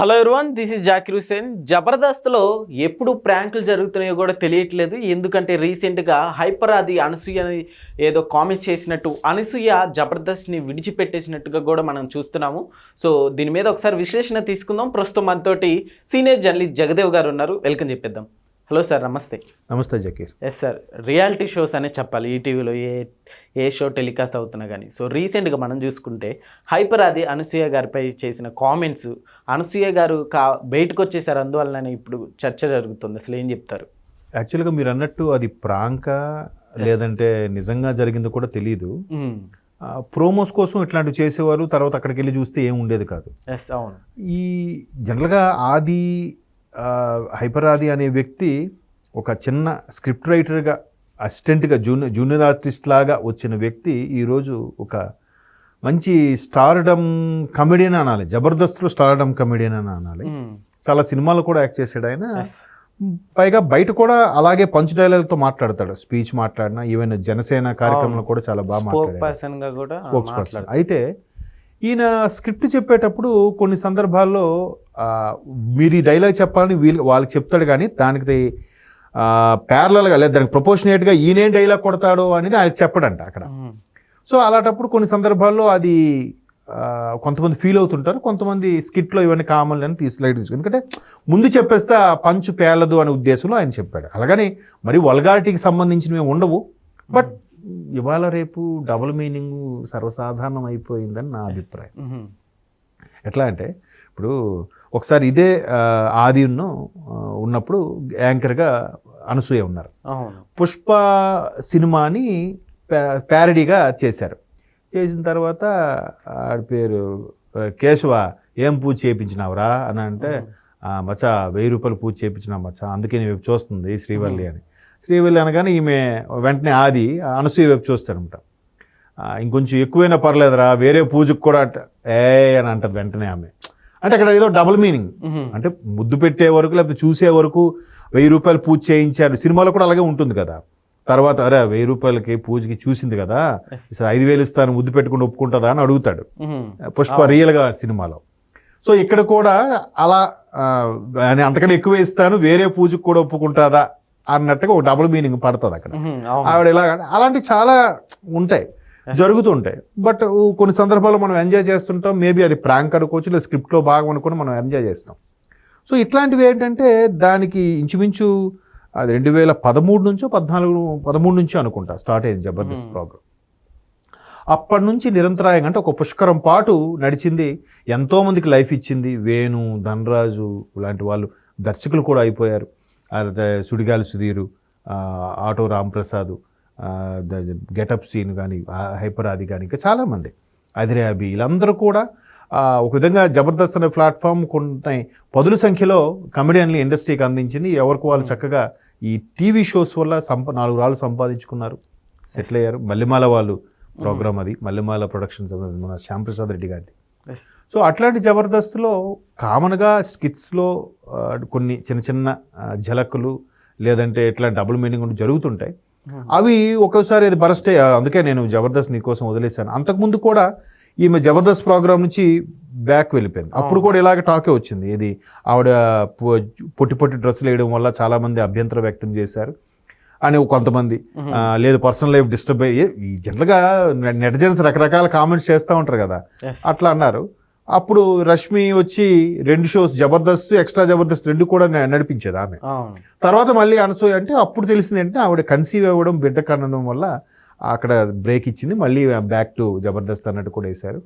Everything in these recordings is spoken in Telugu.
Hello everyone, this is Zakir Hussain. జబర్దస్త్లో ఎప్పుడు ప్రాంకులు జరుగుతున్నాయో కూడా తెలియట్లేదు. ఎందుకంటే రీసెంట్గా హైపర్ ఆది అనసూయ ఏదో కామెంట్స్ చేసినట్టు అనసూయ జబర్దస్త్ని విడిచిపెట్టేసినట్టుగా కూడా మనం చూస్తున్నాము. సో దీని మీద ఒకసారి విశ్లేషణ తీసుకుందాం. ప్రస్తుతం మనతోటి సీనియర్ జర్నలిస్ట్ జగదేవ్ గారు ఉన్నారు. వెల్కమ్ చెప్పేద్దాం. హలో సార్, నమస్తే. నమస్తే Zakir. Yes sir, reality shows అనే చెప్పాలి. ఈటీవీలో ఏ షో టెలికాస్ట్ అవుతున్నా కానీ. సో రీసెంట్గా మనం చూసుకుంటే హైపర్ ఆది అనసూయ గారిపై చేసిన కామెంట్స్, అనసూయ గారు బయటకు వచ్చేసారు, అందువల్లనే ఇప్పుడు చర్చ జరుగుతుంది. అసలు ఏం చెప్తారు? యాక్చువల్గా మీరు అన్నట్టు అది ప్రాంకా లేదంటే నిజంగా జరిగిందో కూడా తెలియదు. ప్రోమోస్ కోసం ఇట్లాంటివి చేసేవారు, తర్వాత అక్కడికి వెళ్ళి చూస్తే ఏం ఉండేది కాదు. ఎస్, అవును. ఈ జనరల్గా ఆది హైపర్ ఆది అనే వ్యక్తి ఒక చిన్న స్క్రిప్ట్ రైటర్గా, అసిస్టెంట్గా, జూనియర్ ఆర్టిస్ట్ లాగా వచ్చిన వ్యక్తి ఈరోజు ఒక మంచి స్టార్డమ్ కమెడియన్ అనాలి. జబర్దస్త్లో స్టార్డమ్ కమెడియన్ అని అనాలి. చాలా సినిమాలు కూడా యాక్ట్ చేశాడు ఆయన. పైగా బయట కూడా అలాగే పంచ్ డైలాగ్తో మాట్లాడతాడు. స్పీచ్ మాట్లాడినా, ఈవెన్ జనసేన కార్యక్రమంలో కూడా చాలా బాగా మాట్లాడాడు. అయితే ఈయన స్క్రిప్ట్ చెప్పేటప్పుడు కొన్ని సందర్భాల్లో మీరు ఈ డైలాగ్ చెప్పాలని వాళ్ళకి చెప్తాడు, కానీ దానికి ప్యారలల్గా లేదా దానికి ప్రపోర్షనేట్గా ఈయనేం డైలాగ్ కొడతాడో అనేది ఆయన చెప్పడంట అక్కడ. సో అలాంటప్పుడు కొన్ని సందర్భాల్లో అది కొంతమంది ఫీల్ అవుతుంటారు, కొంతమంది స్కిట్లో ఇవన్నీ కామన్ అని లైట్ తీసుకుని, ఎందుకంటే ముందు చెప్పేస్తే ఆ పంచు పేలదు అనే ఉద్దేశంలో ఆయన చెప్పాడు. అలాగని మరి వల్గారిటీకి సంబంధించినవి ఉండవు, బట్ ఇవాళ రేపు డబుల్ మీనింగ్ సర్వసాధారణం అయిపోయిందని నా అభిప్రాయం. ఎట్లా అంటే ఇప్పుడు ఒకసారి ఇదే ఆది ఉన్నప్పుడు యాంకర్గా అనసూయ ఉన్నారు. పుష్ప సినిమాని ప్యారడీగా చేశారు. చేసిన తర్వాత ఆడి పేరు కేశవ, ఏం పూజ చేయించినావురా అని అంటే, మచ్చా 1000 రూపాయలు పూజ చేయించినా మచ్చా, అందుకే నీ వైపు చూస్తుంది శ్రీవల్లి అని. శ్రీవల్లి అనగానే ఈమె వెంటనే ఆది అనసూయ వైపు చూస్తాడంట. ఇంకొంచెం ఎక్కువైనా పర్లేదురా, వేరే పూజకు కూడా అని అంటది వెంటనే ఆమె. అంటే అక్కడ ఏదో డబుల్ మీనింగ్, అంటే ముద్దు పెట్టే వరకు లేకపోతే చూసే వరకు 1000 రూపాయలు పూజ చేయించారు. సినిమాలో కూడా అలాగే ఉంటుంది కదా. తర్వాత అరే 1000 రూపాయలకి పూజకి చూసింది కదా, 5000 ఇస్తాను ముద్దు పెట్టుకుని ఒప్పుకుంటుందా అని అడుగుతాడు పుష్ప రియల్గా సినిమాలో. సో ఇక్కడ కూడా అలా అంతకన్నా ఎక్కువ ఇస్తాను, వేరే పూజకు కూడా ఒప్పుకుంటుందా అన్నట్టుగా ఒక డబుల్ మీనింగ్ పడుతుంది అక్కడ. ఆవిడ ఇలా అలాంటివి చాలా ఉంటాయి, జరుగుతుంటాయి. బట్ కొన్ని సందర్భాల్లో మనం ఎంజాయ్ చేస్తుంటాం. మేబీ అది ప్రాంక్ అనుకోవచ్చు, లేదా స్క్రిప్ట్లో భాగం అనుకుని మనం ఎంజాయ్ చేస్తాం. సో ఇట్లాంటివి ఏంటంటే దానికి ఇంచుమించు అది 2013 నుంచో 13 నుంచో అనుకుంటా స్టార్ట్ అయింది జబర్దస్త్ ప్రోగ్రామ్. అప్పటి నుంచి నిరంతరాయంగా అంటే ఒక పుష్కరం పాటు నడిచింది. ఎంతోమందికి లైఫ్ ఇచ్చింది. వేణు, ధనరాజు లాంటి వాళ్ళు దర్శకులు కూడా అయిపోయారు. అదే సుడిగాలి సుధీరు, ఆటో రాంప్రసాద్, గెటప్ సీన్ కానీ, హైపర్ ఆది కానీ, ఇంకా చాలామంది, అదిరే అభి, వీళ్ళందరూ కూడా ఒక విధంగా జబర్దస్త్ అనే ప్లాట్ఫామ్ కొన్ని పదుల సంఖ్యలో కమెడియన్లు ఇండస్ట్రీకి అందించింది. ఎవరికి వాళ్ళు చక్కగా ఈ టీవీ షోస్ వల్ల 4 రాళ్ళు సంపాదించుకున్నారు, సెటిల్ అయ్యారు. మల్లెమాల వాళ్ళు ప్రోగ్రామ్, అది మల్లెమాల ప్రొడక్షన్స్, మన శ్యాంప్రసాద్ రెడ్డి గారిది. సో అట్లాంటి జబర్దస్త్లో కామన్గా స్కిట్స్లో కొన్ని చిన్న చిన్న ఝలక్కులు లేదంటే ఇట్లా డబుల్ మీనింగ్ జరుగుతుంటాయి. అవి ఒక్కోసారి అది బరస్ట్. అందుకే నేను జబర్దస్త్ నీకోసం వదిలేశాను. అంతకుముందు కూడా ఈమె జబర్దస్త్ ప్రోగ్రామ్ నుంచి బ్యాక్ వెళ్ళిపోయింది. అప్పుడు కూడా ఇలాగ టాకే వచ్చింది. ఇది ఆవిడ పొట్టి పొట్టి డ్రెస్సులు వేయడం వల్ల చాలామంది అభ్యంతరం వ్యక్తం చేశారు అని కొంతమంది, లేదు పర్సనల్ లైఫ్ డిస్టర్బ్ అయ్యి, ఈ జనరల్గా నెటిజన్స్ రకరకాల కామెంట్స్ చేస్తూ ఉంటారు కదా, అట్లా అన్నారు. అప్పుడు రష్మి వచ్చి 2 షోస్, జబర్దస్త్, ఎక్స్ట్రా జబర్దస్త్ 2 కూడా నడిపించేది ఆమె. తర్వాత మళ్ళీ అనసూయ అంటే అప్పుడు తెలిసింది అంటే ఆవిడ కన్సీవ్ అవ్వడం, బిడ్డ కనడం వల్ల అక్కడ బ్రేక్ ఇచ్చింది. మళ్ళీ బ్యాక్ టు జబర్దస్త్ అన్నట్టు కూడా వేశారు.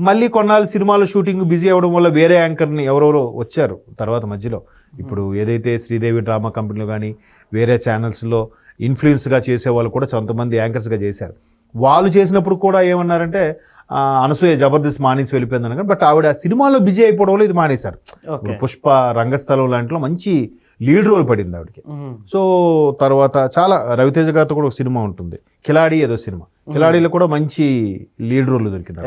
మళ్ళీ కొన్నాళ్ళు సినిమాలో షూటింగ్ బిజీ అవ్వడం వల్ల వేరే యాంకర్ని ఎవరెవరో వచ్చారు తర్వాత మధ్యలో. ఇప్పుడు ఏదైతే శ్రీదేవి డ్రామా కంపెనీలో కానీ వేరే ఛానల్స్లో ఇన్ఫ్లుయెన్స్గా చేసేవాళ్ళు కూడా కొంతమంది యాంకర్స్గా చేశారు. వాళ్ళు చేసినప్పుడు కూడా ఏమన్నారంటే అనసూయ జబర్దస్త్ మానేసి వెళ్ళిపోయింది అనగా, బట్ ఆవిడ సినిమాలో బిజీ అయిపోవడం వల్ల ఇది మానేశారు. పుష్ప, రంగస్థలం లాంటిలో మంచి లీడ్ రోల్ పడింది ఆవిడకి. సో తర్వాత చాలా రవితేజ గారితో కూడా ఒక సినిమా ఉంటుంది, కిలాడి ఏదో సినిమా, కిలాడీలో కూడా మంచి లీడ్ రోల్ దొరికింది.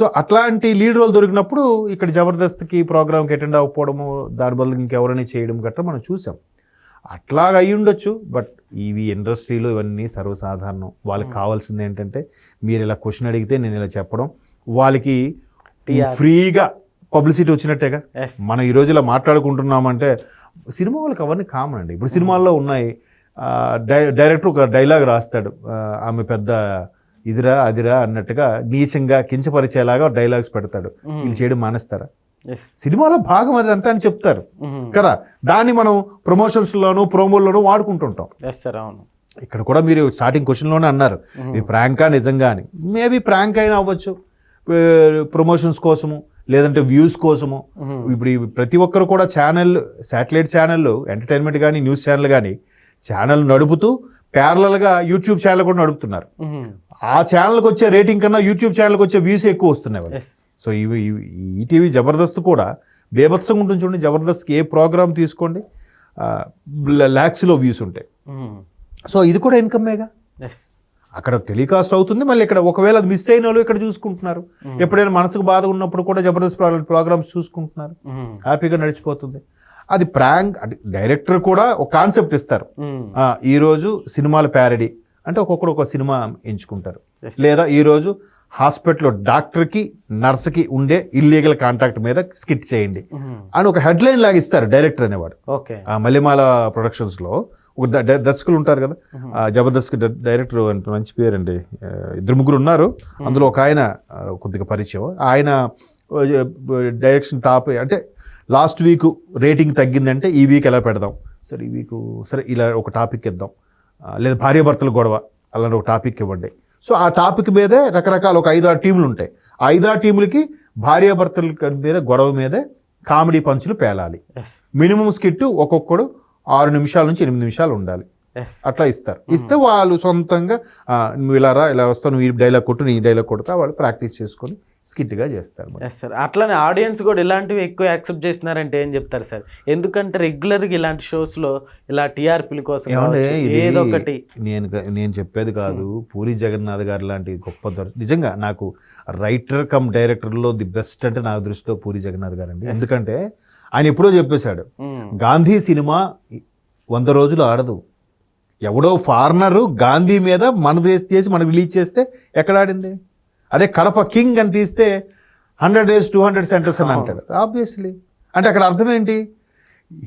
సో అట్లాంటి లీడ్ రోల్ దొరికినప్పుడు ఇక్కడ జబర్దస్త్కి ప్రోగ్రామ్కి అటెండ్ అవ్వకపోవడము, దాని బదులు ఇంకెవరైనా చేయడం గట్రా మనం చూసాం. అట్లాగా అయి ఉండొచ్చు, బట్ ఇవి ఇండస్ట్రీలో ఇవన్నీ సర్వసాధారణం. వాళ్ళకి కావాల్సింది ఏంటంటే మీరు ఇలా క్వశ్చన్ అడిగితే నేను ఇలా చెప్పడం, వాళ్ళకి ఫ్రీగా పబ్లిసిటీ వచ్చినట్టేగా. ఎస్. మనం ఈ రోజు ఇలా మాట్లాడుకుంటున్నామంటే సినిమా వాళ్ళకి అవన్నీ కామన్ అండి. ఇప్పుడు సినిమాల్లో ఉన్నాయి, డైరెక్టర్ ఒక డైలాగ్ రాస్తాడు, ఆమె పెద్ద ఇదిరా అదిరా అన్నట్టుగా నీచంగా కించపరిచేలాగా డైలాగ్స్ పెడతాడు. వీళ్ళు చేయడం మానేస్తారా? సినిమాలో భాగం అది అంతా అని చెప్తారు కదా. దాన్ని మనం ప్రమోషన్స్లోను ప్రోమోల్లోనూ వాడుకుంటుంటాం. అవును. ఇక్కడ కూడా మీరు స్టార్టింగ్ క్వశ్చన్లోనే అన్నారు ఇది ప్రాంకా నిజంగా అని. మేబీ ప్రాంక్ అయినా అవ్వచ్చు, ప్రమోషన్స్ కోసము లేదంటే వ్యూస్ కోసము. ఇప్పుడు ప్రతి ఒక్కరు కూడా శాటిలైట్ ఛానళ్ళు, ఎంటర్టైన్మెంట్ కానీ న్యూస్ ఛానల్ కానీ ఛానల్ నడుపుతూ ప్యారలల్గా యూట్యూబ్ ఛానల్ కూడా నడుపుతున్నారు. ఆ ఛానల్కి వచ్చే రేటింగ్ కన్నా యూట్యూబ్ ఛానల్కి వచ్చే వ్యూస్ ఎక్కువ వస్తున్నాయి. సో ఈటీవీ జబర్దస్త్ కూడా బేభత్సంగా ఉంటుంది చూడండి. జబర్దస్త్కి ఏ ప్రోగ్రామ్ తీసుకోండి ల్యాక్స్లో వ్యూస్ ఉంటాయి. సో ఇది కూడా ఇన్కమ్మేగా. అక్కడ టెలికాస్ట్ అవుతుంది, మళ్ళీ ఇక్కడ ఒకవేళ అది మిస్ అయిన వాళ్ళు ఇక్కడ చూసుకుంటున్నారు. ఎప్పుడైనా మనసుకు బాధ ఉన్నప్పుడు కూడా జబర్దస్త్ ప్రోగ్రామ్స్ చూసుకుంటున్నారు, హ్యాపీగా నడిచిపోతుంది. అది ప్రాంక్. డైరెక్టర్ కూడా ఒక కాన్సెప్ట్ ఇస్తారు, ఈరోజు సినిమాల ప్యారడీ అంటే ఒక్కొక్కరు ఒక సినిమా ఎంచుకుంటారు. లేదా ఈరోజు హాస్పిటల్లో డాక్టర్కి నర్స్కి ఉండే ఇల్లీగల్ కాంటాక్ట్ మీద స్కిట్ చేయండి అని ఒక హెడ్లైన్ లాగా ఇస్తారు డైరెక్టర్ అనేవాడు. మల్లెమాల ప్రొడక్షన్స్లో ఒక దర్శకులు ఉంటారు కదా, జబర్దస్త్ డైరెక్టర్ అంటే మంచి పేరు అండి, 2-3 ఉన్నారు. అందులో ఒక ఆయన కొద్దిగా పరిచయం. ఆయన డైరెక్షన్ టాప్ అంటే లాస్ట్ వీక్ రేటింగ్ తగ్గిందంటే ఈ వీక్ ఎలా పెడదాం, సరే ఈ వీక్ సరే ఇలా ఒక టాపిక్ ఇద్దాం, లేదా భార్యాభర్తల గొడవ అలాంటి ఒక టాపిక్ ఇవ్వండి. సో ఆ టాపిక్ మీదే రకరకాల ఒక 5-6 టీంలు ఉంటాయి. ఆ 5-6 టీములకి భార్యాభర్తల మీద గొడవ మీదే కామెడీ పంచులు పేలాలి. మినిమం స్కిట్ ఒక్కొక్కడు 6 నిమిషాల నుంచి 8 నిమిషాలు ఉండాలి. అట్లా ఇస్తారు. ఇస్తే వాళ్ళు సొంతంగా నువ్వు ఇలా రా, ఇలా వస్తావు, నువ్వు ఈ డైలాగ్ కొట్టు, నీ డైలాగ్ కొడతా, వాళ్ళు ప్రాక్టీస్ చేసుకొని స్కిట్గా చేస్తారు. సార్ అట్లానే ఆడియన్స్ కూడా ఇలాంటివి ఎక్కువ యాక్సెప్ట్ చేస్తున్నారంటే ఏం చెప్తారు సార్? ఎందుకంటే రెగ్యులర్గా ఇలాంటి షోస్లో ఇలా టీఆర్పీల కోసం ఏదో ఒకటి. నేను చెప్పేది కాదు, పూరి జగన్నాథ్ గారు లాంటి గొప్ప నిజంగా నాకు రైటర్ కమ్ డైరెక్టర్లో ది బెస్ట్ అంటే నా దృష్టిలో పూరి జగన్నాథ్ గారు అండి. ఎందుకంటే ఆయన ఎప్పుడో చెప్పేశాడు, గాంధీ సినిమా 100 రోజులు ఆడదు. ఎవడో ఫారినరు గాంధీ మీద మన చేసి మనకు రిలీజ్ చేస్తే ఎక్కడ ఆడింది? అదే కడప కింగ్ అని తీస్తే 100 days 200 centers అని అంటాడు. ఆబ్వియస్లీ అంటే అక్కడ అర్థం ఏంటి?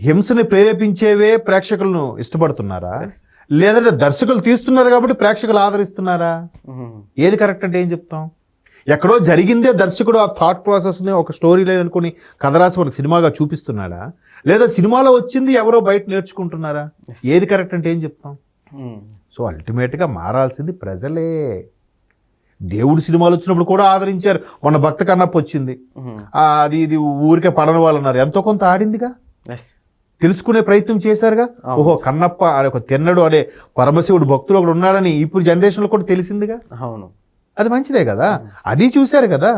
హింసని ప్రేరేపించేవే ప్రేక్షకులను ఇష్టపడుతున్నారా, లేదంటే దర్శకులు తీస్తున్నారు కాబట్టి ప్రేక్షకులు ఆదరిస్తున్నారా? ఏది కరెక్ట్ అంటే ఏం చెప్తాం? ఎక్కడో జరిగిందే దర్శకుడు ఆ థాట్ ప్రాసెస్ని ఒక స్టోరీ లైన్ అనుకుని కథ రాసి మనకు సినిమాగా చూపిస్తున్నాడా, లేదా సినిమాలో వచ్చింది ఎవరో బయట నేర్చుకుంటున్నారా? ఏది కరెక్ట్ అంటే ఏం చెప్తాం? సో అల్టిమేట్గా మారాల్సింది ప్రజలే. దేవుడు సినిమాలు వచ్చినప్పుడు కూడా ఆదరించారు. మొన్న భక్త కన్నప్ప వచ్చింది, అది ఇది ఊరికే పడని వాళ్ళు అన్నారు, ఎంతో కొంత ఆడిందిగా, తెలుసుకునే ప్రయత్నం చేశారుగా. ఓహో కన్నప్ప ఒక తిన్నడు అనే పరమశివుడు భక్తులు ఒకడు ఉన్నాడని ఇప్పుడు జనరేషన్లో కూడా తెలిసిందిగా. అవును, అది మంచిదే కదా, అది చూశారు కదా.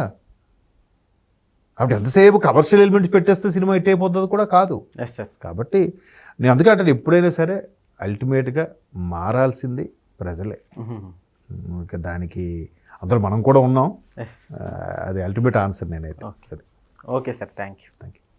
కాబట్టి ఎంతసేపు కమర్షియల్ ఎలిమెంట్స్ పెట్టేస్తే సినిమా హిట్ అయిపోతుంది కూడా కాదు. కాబట్టి నేను అందుకే అంటే ఎప్పుడైనా సరే అల్టిమేట్గా మారాల్సింది ప్రజలే. దానికి అందులో మనం కూడా ఉన్నాం. అది అల్టిమేట్ ఆన్సర్ నేనైతే. Okay sir, thank you.